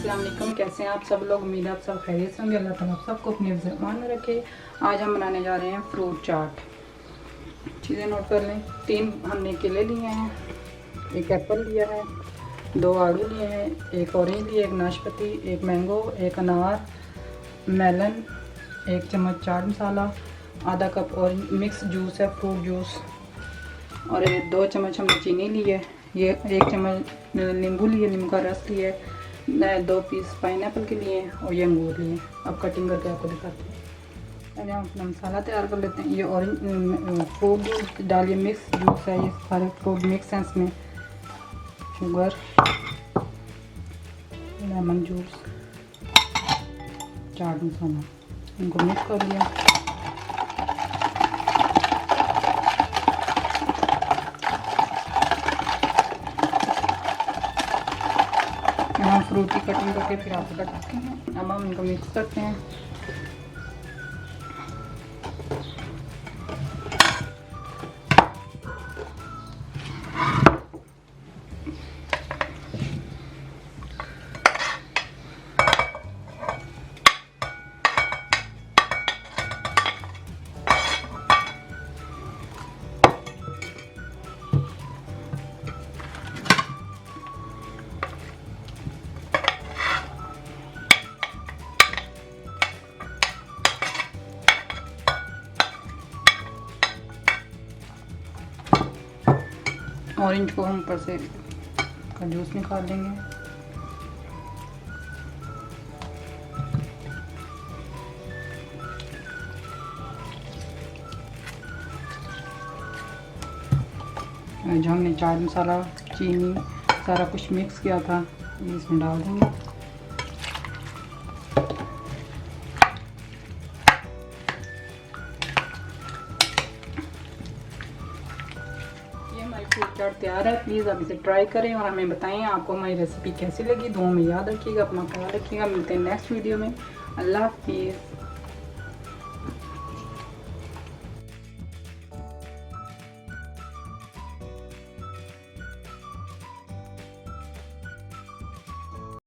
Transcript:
अस्सलाम वालेकुम। कैसे हैं आप सब लोग? उम्मीद है आप सब खैरियत से होंगे। अल्लाह ताला आप सबको अपने ज़मान में रखे। आज हम बनाने जा रहे हैं फ्रूट चाट। चीज़ें नोट कर लें। 3 हमने केले लिए हैं, 1 एप्पल लिया है, 2 आलू लिए हैं, 1 ऑरेंज लिया, 1 नाशपाती, 1 मैंगो, 1 अनार, मेलन, 1 चम्मच चाट मसाला, आधा कप ऑरेंज मिक्स जूस है, फ्रूट जूस, और 2 चम्मच हमने चीनी ली है। ये 1 चम्मच नींबू लिए, नींबू का रस लिया है, 2 पीस पाइनएप्पल के लिए और ये अंगूर लिए। अब कटिंग करके आपको दिखाते हैं। पहले हम अपना मसाला तैयार कर लेते हैं। ये ऑरेंज फ्रूट जूस डालिए, मिक्स जूस है, ये सारे फ्रूट मिक्स हैं इसमें। Sugar, lemon juice, chaat masala, इनको मिक्स कर लिया। हम फ्रूट की कटिंग करके फिर आपको बताते हैं। अब हम इनको मिक्स करते हैं। ऑरेंज को हम ऊपर से का जूस निकाल देंगे। जो हमने चाट मसाला, चीनी, सारा कुछ मिक्स किया था, ये इसमें डाल देंगे। हमारी फ्रूट चाट तैयार है। प्लीज़ आप इसे ट्राई करें और हमें बताएं आपको हमारी रेसिपी कैसी लगी। दुआ में याद रखिएगा, अपना ख्याल रखिएगा। मिलते हैं नेक्स्ट वीडियो में। अल्लाह हाफिज़।